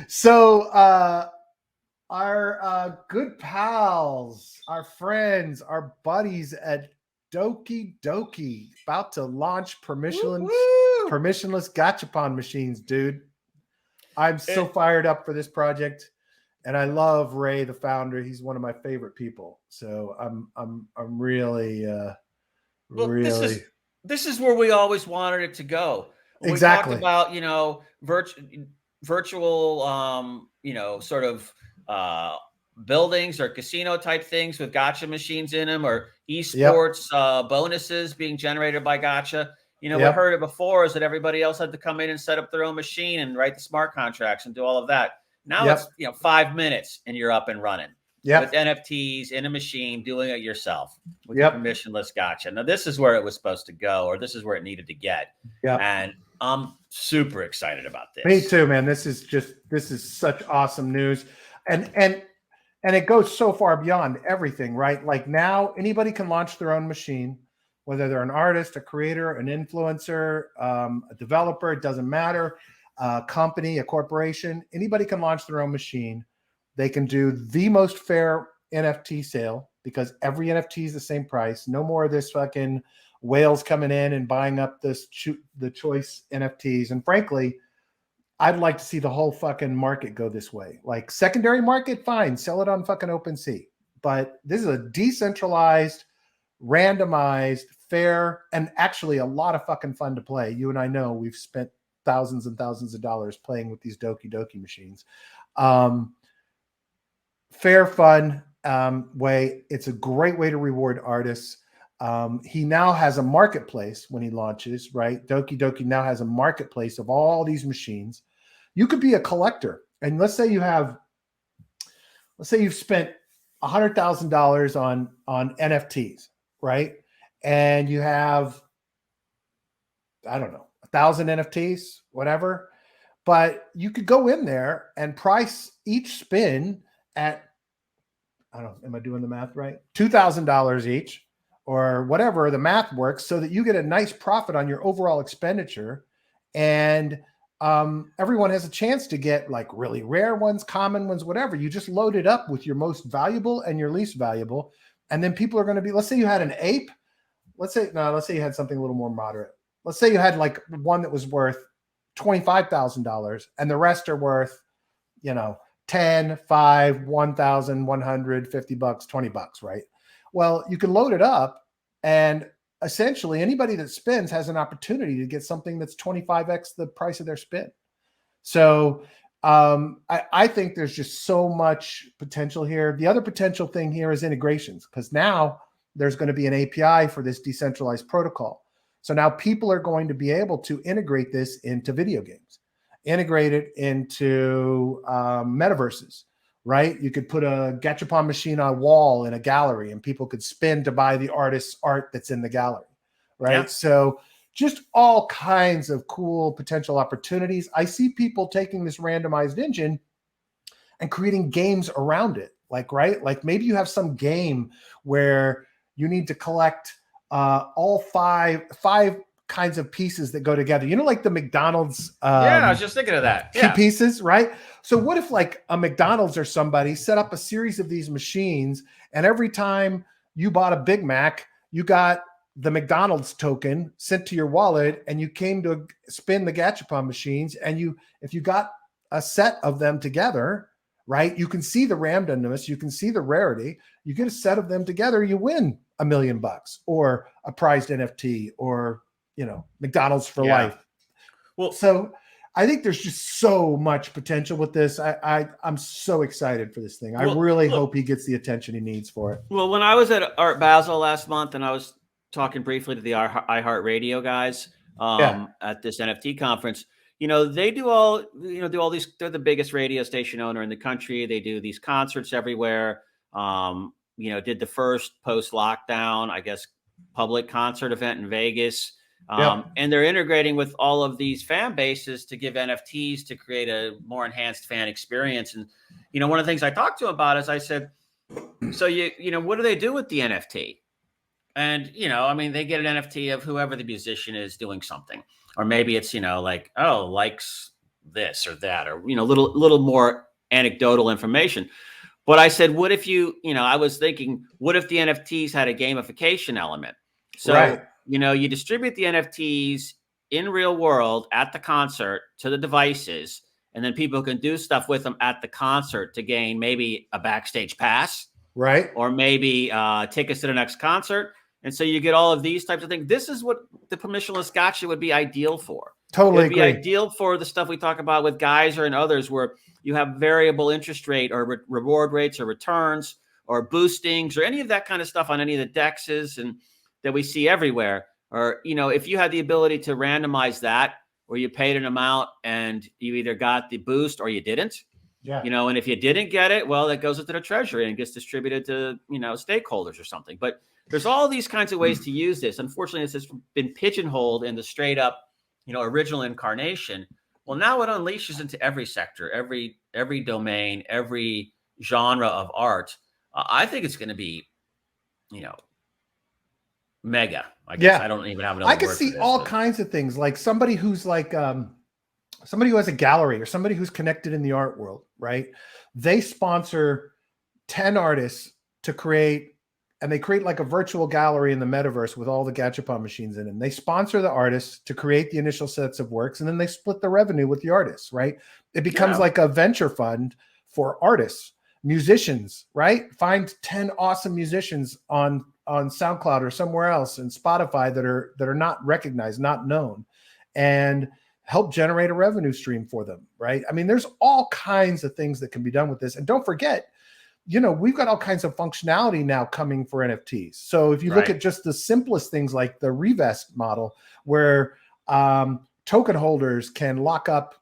So our good pals, our friends, our buddies at Doki Doki about to launch Woo-woo! permissionless gachapon machines, dude. I'm so It, fired up for this project, and I love Ray, the founder. He's one of my favorite people. So I'm really well, this really is this is where we always wanted it to go. When we talked exactly. about, virtual, sort of buildings or casino type things with gotcha machines in them, or Yep. esports bonuses being generated by gotcha. We Yep. heard it before is that everybody else had to come in and set up their own machine and write the smart contracts and do all of that. Now it's, Yep. 5 minutes and you're up and running with Yep. NFTs in a machine, doing it yourself with the Yep. permissionless gotcha. Now, this is where it was supposed to go, or this is where it needed to get. Yep. And I'm super excited about Me this. too, man. This is such awesome news. And it goes so far beyond everything, right? Like now anybody can launch their own machine, whether they're an artist, a creator, an influencer, a developer, it doesn't matter, a company, a corporation, anybody can launch their own machine. They can do the most fair NFT sale because every NFT is the same price. No more of this fucking whales coming in and buying up the choice NFTs. And frankly, I'd like to see the whole fucking market go this way. Like secondary market, fine, sell it on fucking OpenSea. But this is a decentralized, randomized, fair, and actually a lot of fucking fun to play. You and I know we've spent thousands and thousands of dollars playing with these Doki Doki machines. Fair, fun way. It's a great way to reward artists. He now has a marketplace when he launches, right? Doki Doki now has a marketplace of all these machines. You could be a collector, and let's say you've spent $100,000 on NFTs, right? And you have, I don't know, 1,000 NFTs, whatever. But you could go in there and price each spin at, I don't know, am I doing the math right? $2,000 each, or whatever the math works, so that you get a nice profit on your overall expenditure. And everyone has a chance to get like really rare ones, common ones, whatever. You just load it up with your most valuable and your least valuable. And then people are going to be, let's say you had an ape. Let's say you had something a little more moderate. Let's say you had like one that was worth $25,000 and the rest are worth, 10, 5, 1,000, 150 bucks, $20, right? Well, you can load it up, and essentially anybody that spins has an opportunity to get something that's 25x the price of their spin. So I think there's just so much potential here. The other potential thing here is integrations, because now there's going to be an API for this decentralized protocol. So now people are going to be able to integrate this into video games, integrate it into metaverses, right? You could put a gachapon machine on a wall in a gallery and people could spin to buy the artist's art that's in the gallery, right? Yeah. So just all kinds of cool potential opportunities. I see people taking this randomized engine and creating games around it. Like, right? Like maybe you have some game where you need to collect all five kinds of pieces that go together. Like the McDonald's Yeah, I was just thinking of that. key Yeah. pieces, right? So what if like a McDonald's or somebody set up a series of these machines, and every time you bought a Big Mac, you got the McDonald's token sent to your wallet, and you came to spin the gachapon machines, and if you got a set of them together, right, you can see the randomness, you can see the rarity, you get a set of them together, you win $1 million or a prized NFT, or McDonald's for life. Well, So I think there's just so much potential with this. I'm so excited for this thing. I really hope he gets the attention he needs for it. Well, when I was at Art Basel last month, and I was talking briefly to the iHeartRadio guys at this NFT conference, they do all these. They're the biggest radio station owner in the country. They do these concerts everywhere. Did the first post-lockdown, I guess, public concert event in Vegas. And they're integrating with all of these fan bases to give NFTs to create a more enhanced fan experience. And, one of the things I talked to him about is I said, so what do they do with the NFT? And, they get an NFT of whoever the musician is doing something, or maybe it's, likes this or that, or, little more anecdotal information. But I said, what if I was thinking, what if the NFTs had a gamification element? So, Right. you distribute the NFTs in real world at the concert to the devices, and then people can do stuff with them at the concert to gain maybe a backstage pass, right, or maybe tickets to the next concert. And so you get all of these types of things. This is what the permissionless gacha would be ideal for. totally It would be agree. ideal for the stuff we talk about with Geyser and others, where you have variable interest rate or reward rates or returns or boostings or any of that kind of stuff on any of the dexes and that we see everywhere. Or, if you had the ability to randomize that, where you paid an amount and you either got the boost or you didn't, Yeah. and if you didn't get it, well, that goes into the treasury and gets distributed to, stakeholders or something. But there's all these kinds of ways to use this. Unfortunately, this has been pigeonholed in the straight up, original incarnation. Well, now it unleashes into every sector, every domain, every genre of art. I think it's going to be, mega. I guess I don't even have another I could word see for this, all kinds of things, like somebody who's like somebody who has a gallery or somebody who's connected in the art world, right? They sponsor 10 artists to create, and they create like a virtual gallery in the metaverse with all the gachapon machines in it. And they sponsor the artists to create the initial sets of works, and then they split the revenue with the artists, right? It becomes like a venture fund for artists, musicians, right? Find 10 awesome musicians on SoundCloud or somewhere else and Spotify that are not recognized, not known, and help generate a revenue stream for them, right? I mean, there's all kinds of things that can be done with this. And don't forget, we've got all kinds of functionality now coming for NFTs. So if you look at just the simplest things like the revest model, where token holders can lock up,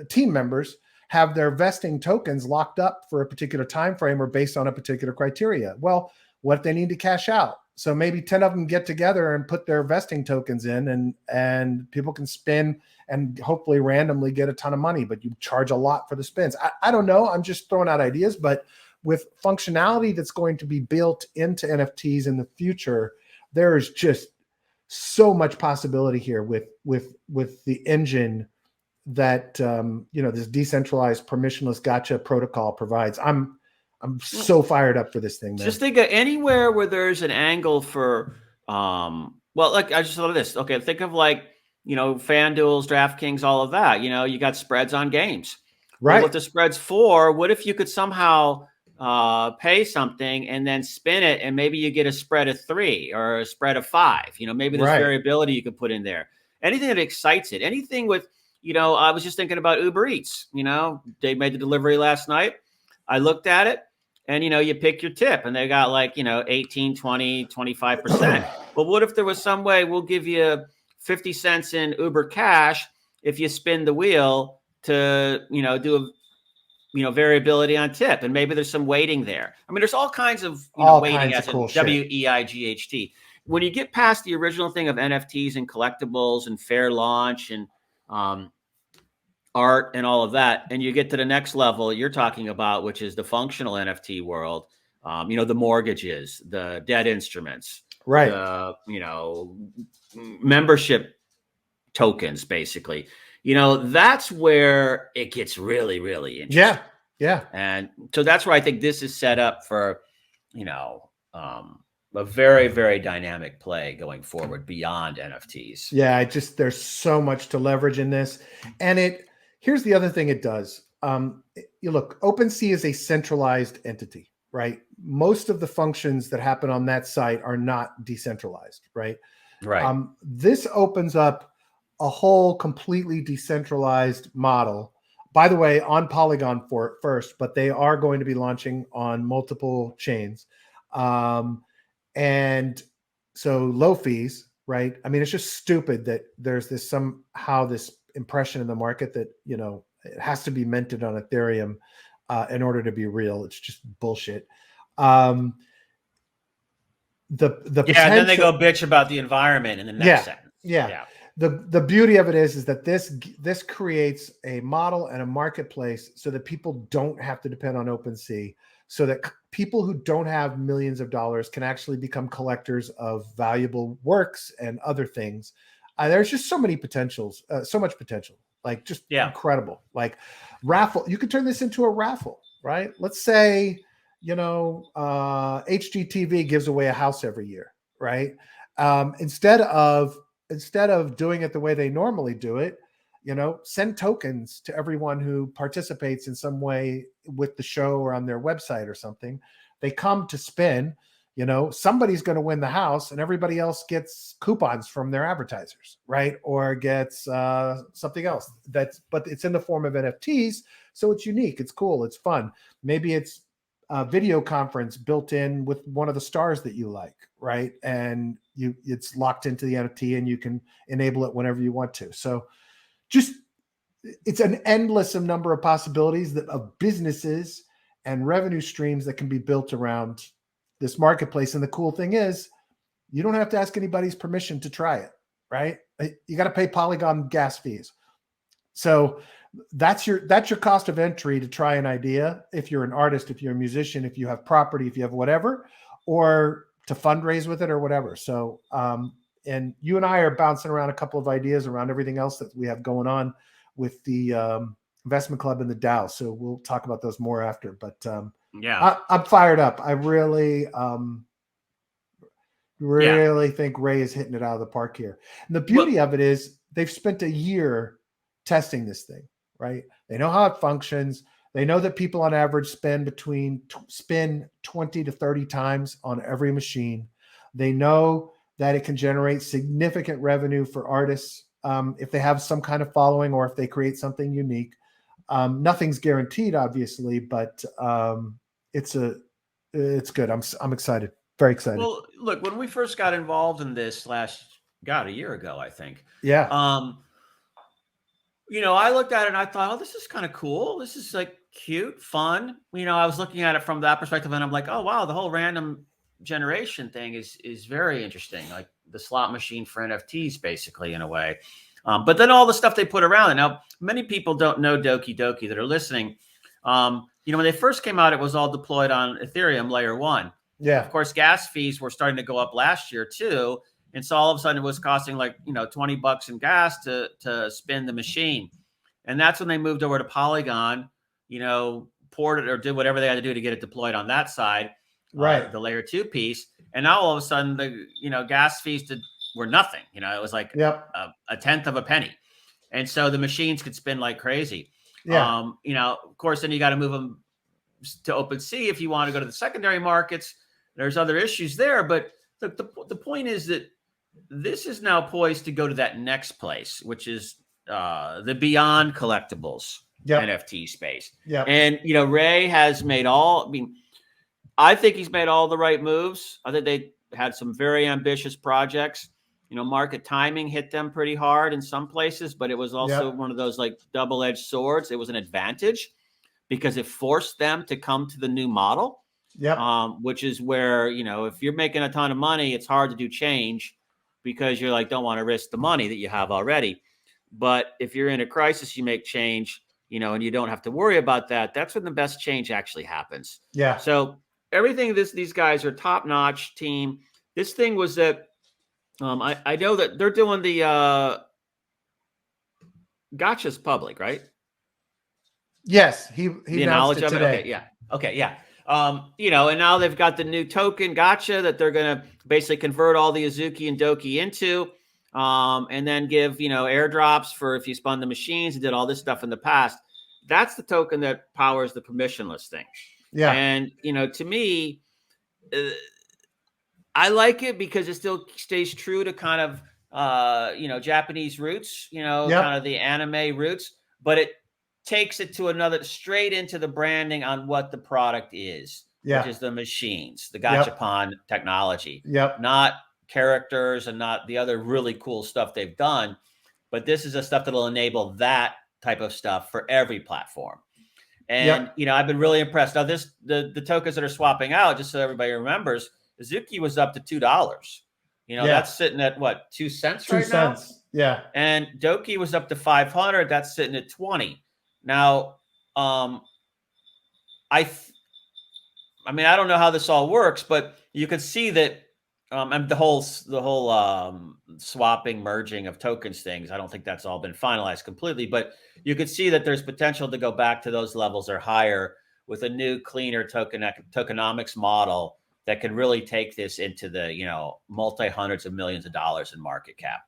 team members have their vesting tokens locked up for a particular time frame or based on a particular criteria. Well, what if they need to cash out? So maybe 10 of them get together and put their vesting tokens in, and people can spin and hopefully randomly get a ton of money, but you charge a lot for the spins. I don't know. I'm just throwing out ideas, but with functionality that's going to be built into NFTs in the future, there is just so much possibility here with the engine that this decentralized permissionless gacha protocol provides. I'm so fired up for this thing, man. Just think of anywhere where there's an angle for like I just thought of this. Okay, think of like, FanDuel's, DraftKings, all of that. You got spreads on games. Right. Well, what the spread's for, what if you could somehow pay something and then spin it, and maybe you get a spread of 3 or a spread of 5? Maybe there's variability you could put in there. Anything that excites it. Anything with, I was just thinking about Uber Eats. They made the delivery last night. I looked at it, and, you pick your tip, and they got like, 18, 20, 25%. But what if there was some way we'll give you 50 cents in Uber Cash if you spin the wheel to, do a, variability on tip, and maybe there's some weighting there. I mean, there's all kinds of weighting, as in WEIGHT. When you get past the original thing of NFTs and collectibles and fair launch and art and all of that, and you get to the next level you're talking about, which is the functional NFT world, the mortgages, the debt instruments, right? Membership tokens, basically. That's where it gets really, really interesting. Yeah. And so that's where I think this is set up for, a very, very dynamic play going forward beyond NFTs. Yeah, there's so much to leverage in this. And here's the other thing it does. You look, OpenSea is a centralized entity, right? Most of the functions that happen on that site are not decentralized, right? Right. This opens up a whole completely decentralized model. By the way, on Polygon first, but they are going to be launching on multiple chains. And so low fees, right? I mean, it's just stupid that there's this impression in the market that, it has to be minted on Ethereum in order to be real. It's just bullshit. And then they go bitch about the environment in the next sentence. Yeah. The beauty of it is that this creates a model and a marketplace so that people don't have to depend on OpenSea, so that people who don't have millions of dollars can actually become collectors of valuable works and other things. There's just so much potential Like just Yeah. incredible. Like raffle. You could turn this into a raffle, right? Let's say, HGTV gives away a house every year, right? Instead of doing it the way they normally do it, send tokens to everyone who participates in some way with the show or on their website or something. They come to spin, somebody's going to win the house and everybody else gets coupons from their advertisers, right? Or gets something else but it's in the form of NFTs. So it's unique. It's cool. It's fun. Maybe it's a video conference built in with one of the stars that you like, right? And it's locked into the NFT and you can enable it whenever you want to. So it's an endless number of possibilities of businesses and revenue streams that can be built around this marketplace. And the cool thing is, you don't have to ask anybody's permission to try it, right? You got to pay Polygon gas fees. So that's your cost of entry to try an idea. If you're an artist, if you're a musician, if you have property, if you have whatever, or to fundraise with it or whatever. So, and you and I are bouncing around a couple of ideas around everything else that we have going on with the investment club and the DAO. So we'll talk about those more after, but yeah, I'm fired up. I really think Ray is hitting it out of the park here. And the beauty of it is they've spent a year testing this thing, right? They know how it functions. They know that people on average spend 20 to 30 times on every machine. They know that it can generate significant revenue for artists if they have some kind of following or if they create something unique. Nothing's guaranteed, obviously, but it's good. I'm excited. Very excited. Well, look, when we first got involved in this a year ago, I think. Yeah. I looked at it and I thought, oh, this is kind of cool. This is like cute, fun. I was looking at it from that perspective and I'm like, oh, wow, the whole random generation thing is very interesting. Like the slot machine for NFTs, basically, in a way. But then all the stuff they put around it. Now, many people don't know Doki Doki that are listening. When they first came out, it was all deployed on Ethereum layer 1. Yeah. Of course, gas fees were starting to go up last year too. And so all of a sudden it was costing like, $20 in gas to spin the machine. And that's when they moved over to Polygon, poured it or did whatever they had to do to get it deployed on that side, right? The layer 2 piece. And now all of a sudden the, gas fees were nothing. It was like a tenth of a penny. And so the machines could spin like crazy. Yeah. Of course, then you got to move them to OpenSea if you want to go to the secondary markets. There's other issues there. But the point is that this is now poised to go to that next place, which is the beyond collectibles NFT space. Yeah. And, Ray has made I think he's made all the right moves. I think they had some very ambitious projects. Market timing hit them pretty hard in some places, but it was also one of those like double-edged swords. It was an advantage because it forced them to come to the new model. Which is where, if you're making a ton of money, it's hard to do change because you're like, don't want to risk the money that you have already. But if you're in a crisis, you make change, and you don't have to worry about that. That's when the best change actually happens. Yeah. So everything these guys are top-notch team. This thing was that I know that they're doing the Gacha's public, right? Yes, he announced it today. Okay, yeah. And now they've got the new token Gacha that they're going to basically convert all the AZUKI and Doki into, and then give, airdrops for if you spun the machines and did all this stuff in the past. That's the token that powers the permissionless thing. Yeah. And, to me, I like it because it still stays true to kind of, Japanese roots, kind of the anime roots, but it takes it to straight into the branding on what the product is, which is the machines, the gachapon technology, not characters and not the other really cool stuff they've done. But this is the stuff that'll enable that type of stuff for every platform. And, I've been really impressed. Now the tokens that are swapping out, just so everybody remembers, AZUKI was up to $2. That's sitting at what, 2 cents right now? 2 cents. Yeah. And Doki was up to 500. That's sitting at 20. Now, I don't know how this all works, but you can see that And the whole swapping, merging of tokens things, I don't think that's all been finalized completely, but you could see that there's potential to go back to those levels or higher with a new, cleaner tokenomics model that could really take this into the, multi hundreds of millions of dollars in market cap.